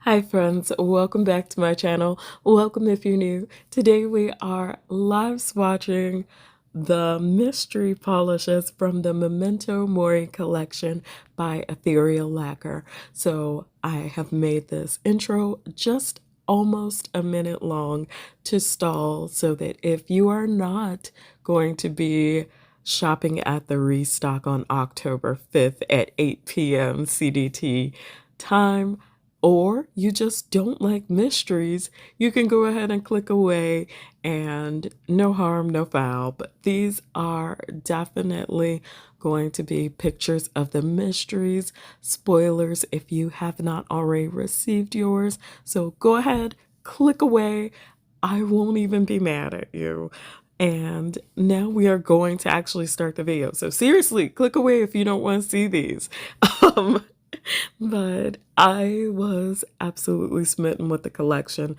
Hi friends, welcome back to my channel. Welcome if you're new. Today we are live swatching the mystery polishes from the Memento Mori collection by Ethereal Lacquer. So I have made this intro just almost a minute long to stall so that if you are not going to be shopping at the Restock on October 5th at 8 p.m. CDT time, or you just don't like mysteries, you can go ahead and click away and no harm, no foul. But these are definitely going to be pictures of the mysteries, spoilers if you have not already received yours. So go ahead, click away. I won't even be mad at you. And now we are going to actually start the video. So seriously, click away if you don't want to see these. Um, but I was absolutely smitten with the collection,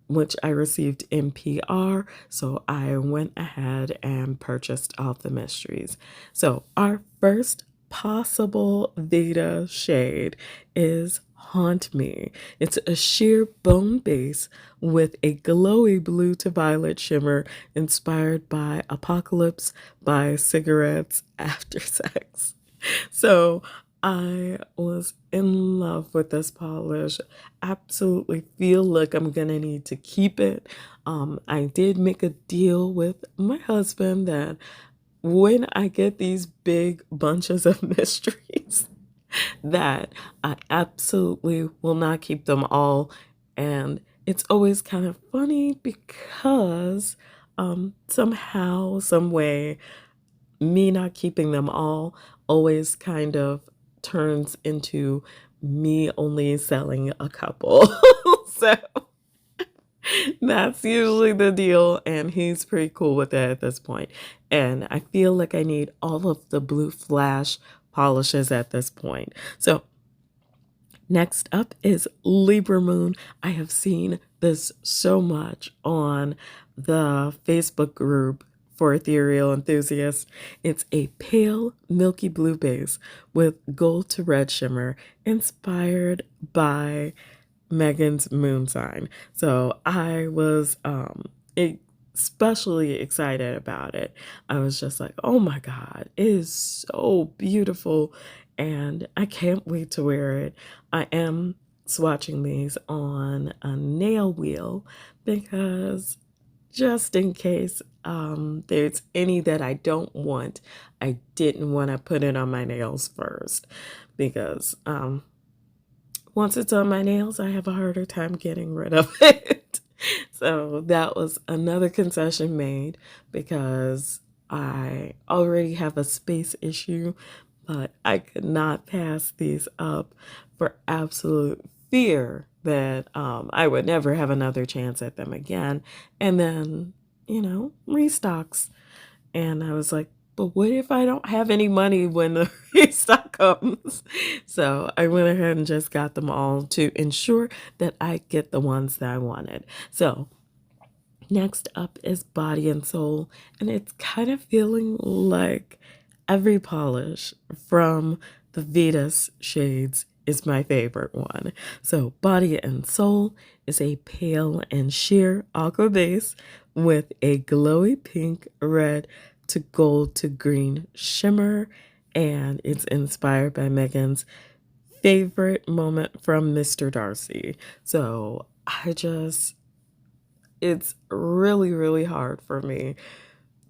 which I received in PR. So I went ahead and purchased all the mysteries. So our first possible Vita shade is Haunt Me. It's a sheer bone base with a glowy blue to violet shimmer inspired by Apocalypse by Cigarettes After Sex. So I was in love with this polish. Absolutely feel like I'm gonna need to keep it. I did make a deal with my husband that when I get these big bunches of mysteries, that I absolutely will not keep them all. And it's always kind of funny because somehow, some way, me not keeping them all always kind of turns into me only selling a couple. So that's usually the deal, and he's pretty cool with it at this point. And I feel like I need all of the blue flash polishes at this point. So next up is Libra Moon. I have seen this so much on the Facebook group for ethereal enthusiasts. It's a pale milky blue base with gold to red shimmer inspired by Megan's moon sign. So I was especially excited about it. I was just like, oh my God, it is so beautiful. And I can't wait to wear it. I am swatching these on a nail wheel because just in case there's any that I don't want, I didn't want to put it on my nails first because once it's on my nails, I have a harder time getting rid of it. So that was another concession made because I already have a space issue, but I could not pass these up for absolute fear that I would never have another chance at them again. And then, restocks. And I was like, but what if I don't have any money when the restock comes? So I went ahead and just got them all to ensure that I get the ones that I wanted. So next up is Body and Soul, and it's kind of feeling like every polish from the Vetus shades is my favorite one. So Body and Soul is a pale and sheer aqua base with a glowy pink, red to gold to green shimmer, and it's inspired by Megan's favorite moment from Mr. Darcy. So it's really, really hard for me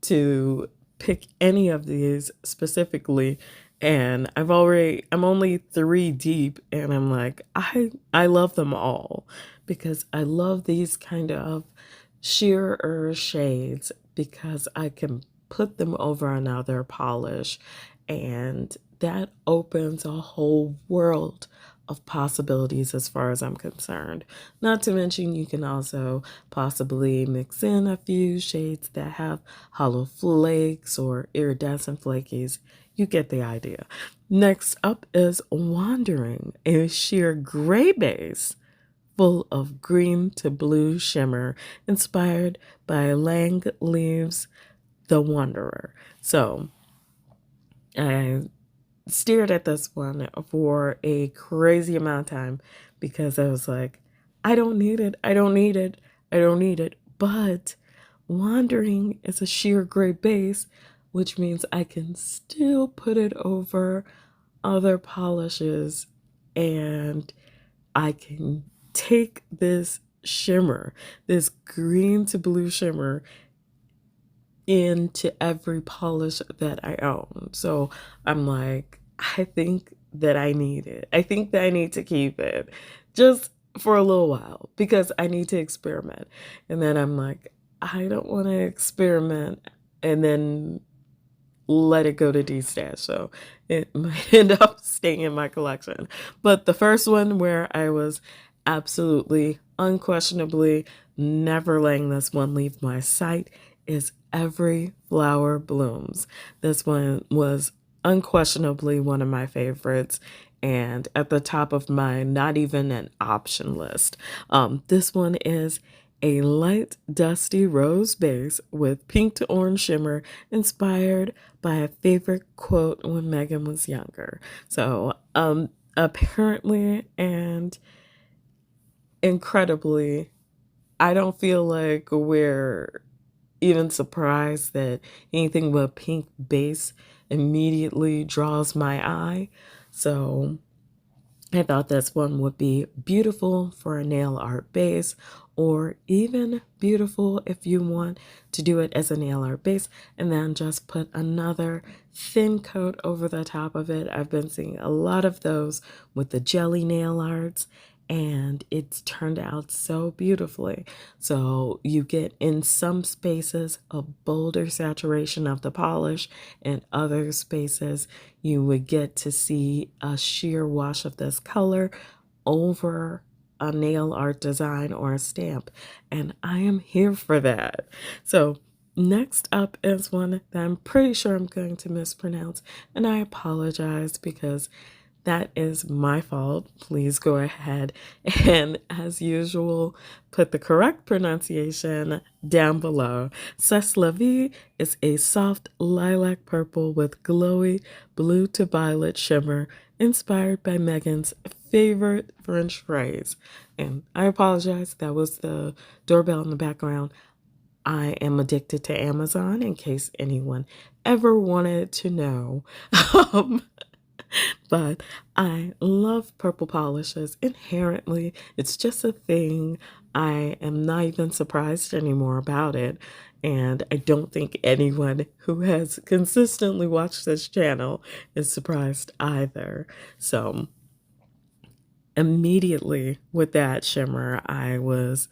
to pick any of these specifically. And I'm only 3 deep, and I'm like, I love them all because I love these kind of sheerer shades because I can put them over another polish, and that opens a whole world of possibilities as far as I'm concerned. Not to mention, you can also possibly mix in a few shades that have hollow flakes or iridescent flakies. You get the idea. Next up is Wandering, a sheer gray base full of green to blue shimmer inspired by Lang Leaves The Wanderer. So I stared at this one for a crazy amount of time because I was like, I don't need it. I don't need it. I don't need it. But Wandering is a sheer gray base, which means I can still put it over other polishes, and I can take this shimmer, this green to blue shimmer, into every polish that I own. So I'm like, I think that I need it. I think that I need to keep it just for a little while because I need to experiment. And then I'm like, I don't want to experiment and then let it go to destash. So it might end up staying in my collection. But the first one where I was absolutely, unquestionably never letting this one leave my sight is Every Flower Blooms. This one was unquestionably one of my favorites and at the top of my not even an option list. This one is a light dusty rose base with pink to orange shimmer inspired by a favorite quote when Megan was younger. So apparently and incredibly, I don't feel like we're even surprised that anything with a pink base immediately draws my eye. So I thought this one would be beautiful for a nail art base, or even beautiful if you want to do it as a nail art base and then just put another thin coat over the top of it. I've been seeing a lot of those with the jelly nail arts, and it's turned out so beautifully. So you get in some spaces a bolder saturation of the polish, and other spaces you would get to see a sheer wash of this color over a nail art design or a stamp, and I am here for that. So next up is one that I'm pretty sure I'm going to mispronounce, and I apologize because that is my fault. Please go ahead and, as usual, put the correct pronunciation down below. C'est la vie is a soft lilac purple with glowy blue to violet shimmer inspired by Megan's favorite French phrase. And I apologize, that was the doorbell in the background. I am addicted to Amazon, in case anyone ever wanted to know. Um, but I love purple polishes inherently. It's just a thing. I am not even surprised anymore about it. And I don't think anyone who has consistently watched this channel is surprised either. So immediately with that shimmer, I was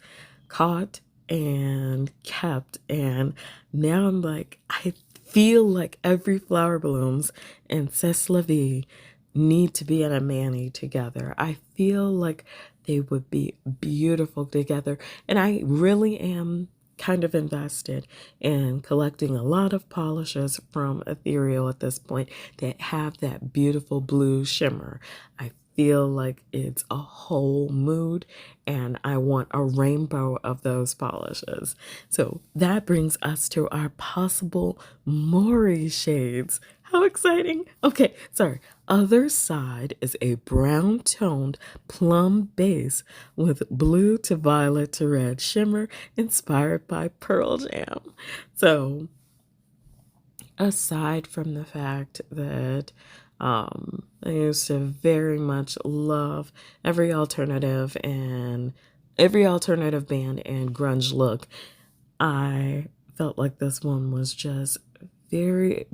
caught and kept. And now I'm like, I feel like Every Flower Blooms and C'est la vie need to be in a mani together. I feel like they would be beautiful together. And I really am kind of invested in collecting a lot of polishes from Ethereal at this point that have that beautiful blue shimmer. I feel like it's a whole mood, and I want a rainbow of those polishes. So that brings us to our possible Mori shades. How exciting! Okay, sorry. Other side is a brown toned plum base with blue to violet to red shimmer inspired by Pearl Jam. So aside from the fact that I used to very much love every alternative band and grunge look, I felt like this one was just very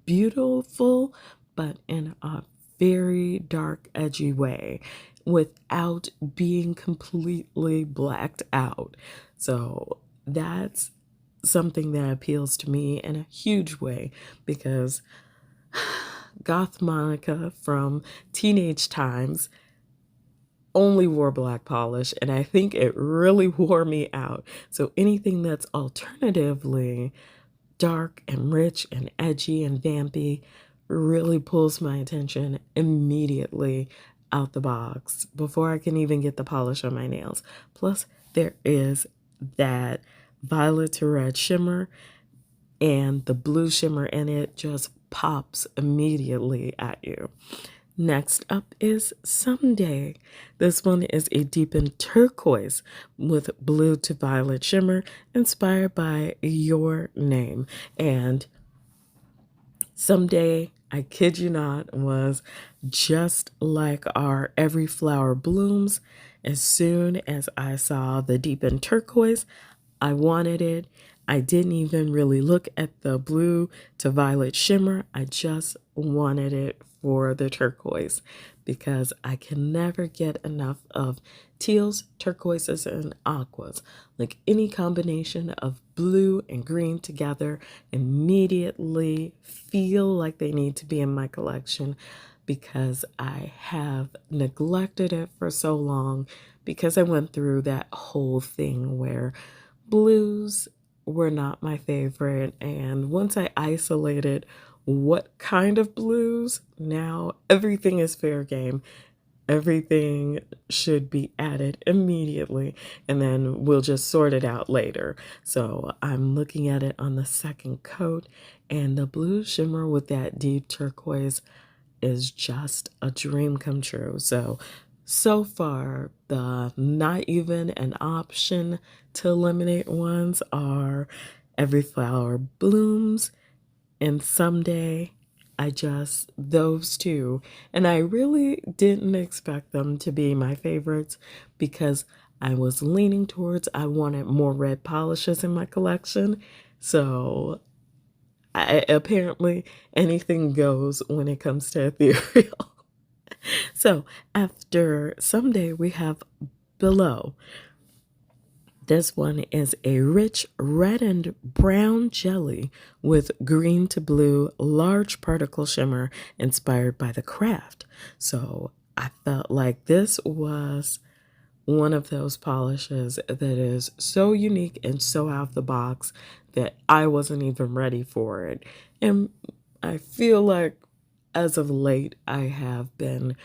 beautiful, but in a very dark, edgy way without being completely blacked out. So that's something that appeals to me in a huge way because Goth Monica from teenage times only wore black polish, and I think it really wore me out. So anything that's alternatively dark and rich and edgy and vampy really pulls my attention immediately out the box before I can even get the polish on my nails. Plus, there is that violet to red shimmer, and the blue shimmer in it just pops immediately at you. Next up is Someday. This one is a deepened turquoise with blue to violet shimmer inspired by your name. And Someday, I kid you not, was just like our Every Flower Blooms. As soon as I saw the deepened turquoise, I wanted it. I didn't even really look at the blue to violet shimmer. I just wanted it for the turquoise because I can never get enough of teals, turquoises, and aquas. Like any combination of blue and green together immediately feel like they need to be in my collection because I have neglected it for so long because I went through that whole thing where blues were not my favorite. And once I isolated what kind of blues, now everything is fair game. Everything should be added immediately, and then we'll just sort it out later. So I'm looking at it on the second coat, and the blue shimmer with that deep turquoise is just a dream come true. So far, the not even an option to eliminate ones are Every Flower Blooms and Someday. Those two. And I really didn't expect them to be my favorites because I was leaning towards I wanted more red polishes in my collection. So apparently anything goes when it comes to ethereal. So after Someday, we have Below. This one is a rich red and brown jelly with green to blue large particle shimmer inspired by the craft. So I felt like this was one of those polishes that is so unique and so out of the box that I wasn't even ready for it. And I feel like as of late, I have been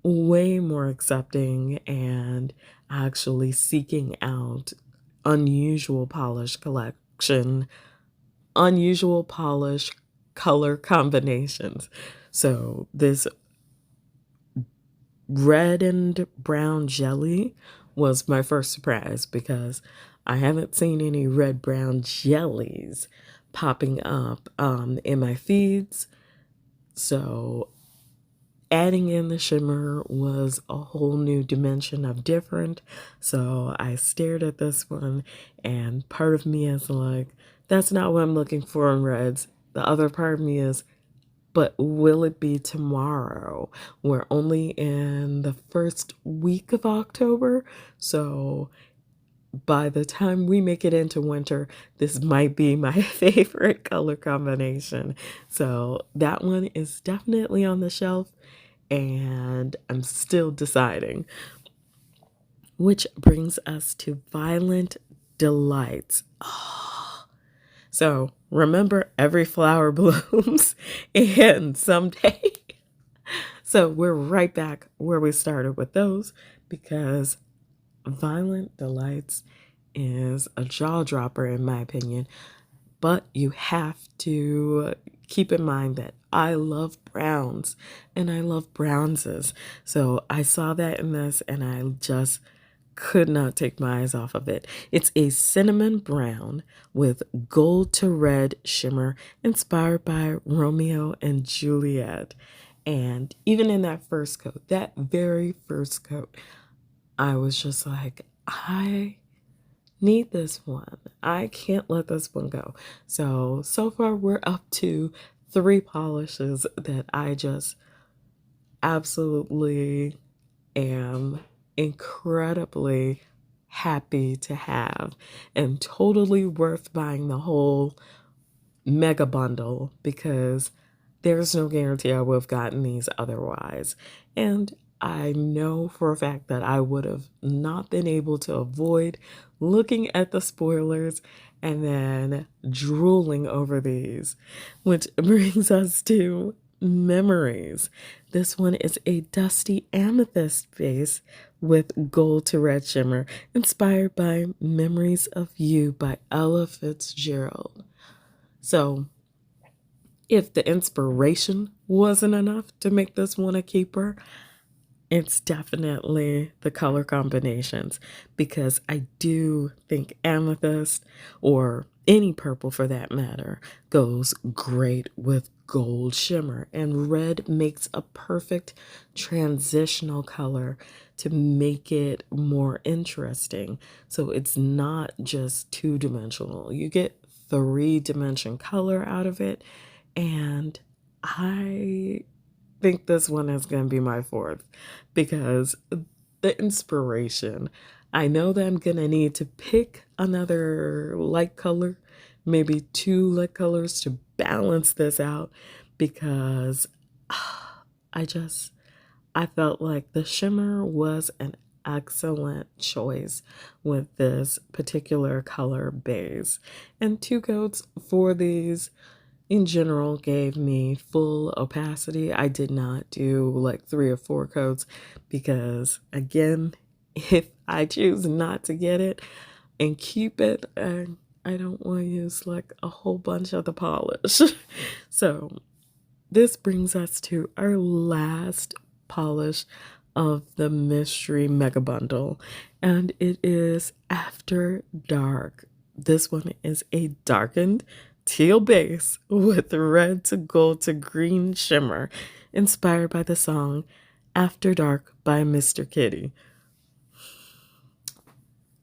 way more accepting and actually seeking out unusual polish collection, unusual polish color combinations. So this red and brown jelly was my first surprise because I haven't seen any red brown jellies popping up in my feeds. So adding in the shimmer was a whole new dimension of different. So I stared at this one, and part of me is like, that's not what I'm looking for in reds. The other part of me is, but will it be tomorrow? We're only in the first week of October. So by the time we make it into winter, this might be my favorite color combination. So that one is definitely on the shelf, and I'm still deciding. Which brings us to Violent Delights. So remember, Every Flower Blooms and Someday. So we're right back where we started with those because Violent Delights is a jaw dropper in my opinion. But you have to keep in mind that I love browns and I love bronzes. So I saw that in this and I just could not take my eyes off of it. It's a cinnamon brown with gold to red shimmer inspired by Romeo and Juliet. And even in that first coat, that very first coat, I was just like, I need this one. I can't let this one go. So far we're up to 3 polishes that I just absolutely am incredibly happy to have and totally worth buying the whole mega bundle because there's no guarantee I would have gotten these otherwise. And I know for a fact that I would have not been able to avoid looking at the spoilers and then drooling over these, which brings us to Memories. This one is a dusty amethyst base with gold to red shimmer, inspired by Memories of You by Ella Fitzgerald. So if the inspiration wasn't enough to make this one a keeper, it's definitely the color combinations, because I do think amethyst, or any purple for that matter, goes great with gold shimmer, and red makes a perfect transitional color to make it more interesting. So it's not just two-dimensional. You get three-dimension color out of it, and I think this one is going to be my fourth, because the inspiration. I know that I'm going to need to pick another light color, maybe two light colors to balance this out, because I just, I felt like the shimmer was an excellent choice with this particular color base. And two coats for these in general gave me full opacity. I did not do like 3 or 4 coats, because again, if I choose not to get it and keep it, I don't want to use like a whole bunch of the polish. So this brings us to our last polish of the mystery mega bundle, and it is After Dark. This one is a darkened teal base with red to gold to green shimmer, inspired by the song After Dark by Mr. Kitty.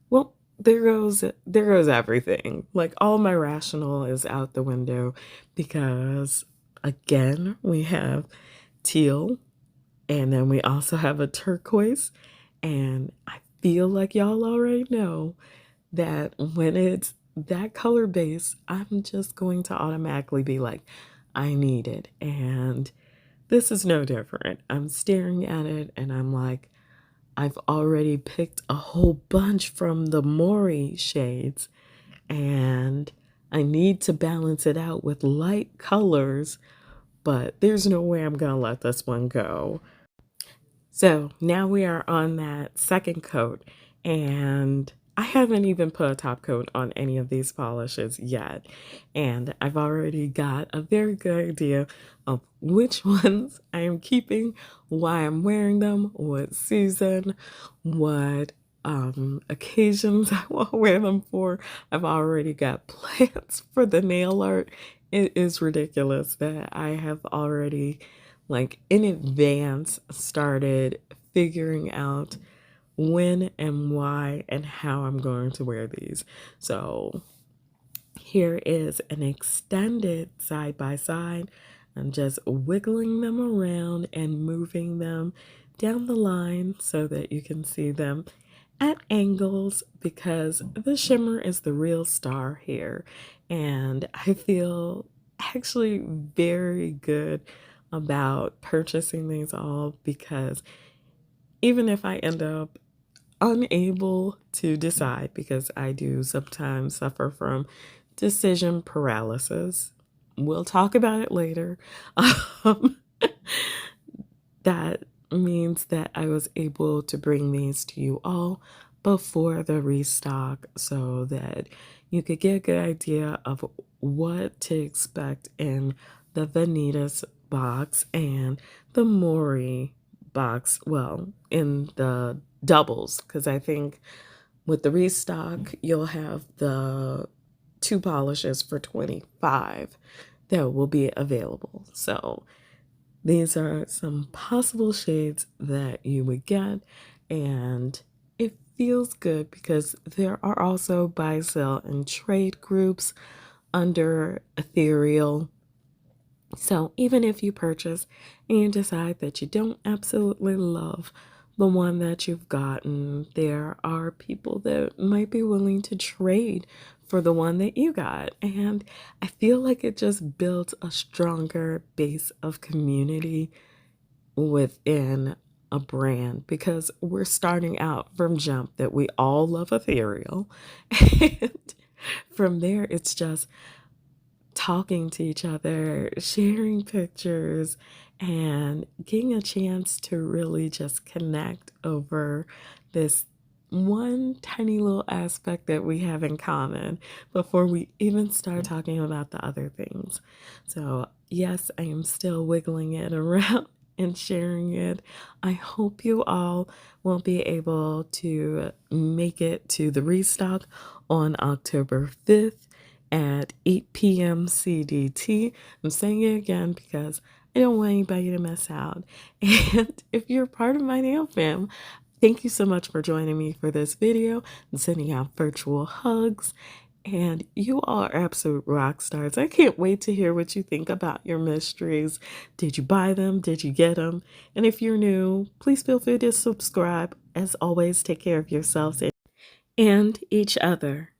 Well, there goes everything. Like, all my rational is out the window, because again, we have teal, and then we also have a turquoise, and I feel like y'all already know that when it's that color base, I'm just going to automatically be like, I need it. And this is no different. I'm staring at it and I'm like, I've already picked a whole bunch from the Mori shades, and I need to balance it out with light colors, but there's no way I'm going to let this one go. So now we are on that second coat, and I haven't even put a top coat on any of these polishes yet. And I've already got a very good idea of which ones I am keeping, why I'm wearing them, what season, what occasions I will wear them for. I've already got plans for the nail art. It is ridiculous that I have already, like, in advance, started figuring out when and why and how I'm going to wear these. So here is an extended side by side. I'm just wiggling them around and moving them down the line so that you can see them at angles, because the shimmer is the real star here. And I feel actually very good about purchasing these all, because even if I end up unable to decide, because I do sometimes suffer from decision paralysis, we'll talk about it later. Um, that means that I was able to bring these to you all before the restock, so that you could get a good idea of what to expect in the Vanitas box and the Mori box. Well, in the doubles, because I think with the restock, you'll have the 2 polishes for 25 that will be available. So these are some possible shades that you would get, and it feels good because there are also buy, sell, and trade groups under Ethereal. So even if you purchase and you decide that you don't absolutely love the one that you've gotten, there are people that might be willing to trade for the one that you got. And I feel like it just builds a stronger base of community within a brand, because we're starting out from jump that we all love Ethereal. And from there, it's just talking to each other, sharing pictures, and getting a chance to really just connect over this one tiny little aspect that we have in common before we even start talking about the other things. So Yes, I am still wiggling it around and sharing it. I hope you all will be able to make it to the restock on October 5th at 8 p.m. CDT. I'm saying it again because I don't want anybody to miss out. And if you're part of my nail fam, thank you so much for joining me for this video and sending out virtual hugs. And you all are absolute rock stars. I can't wait to hear what you think about your mysteries. Did you buy them? Did you get them? And if you're new, please feel free to subscribe. As always, take care of yourselves and each other.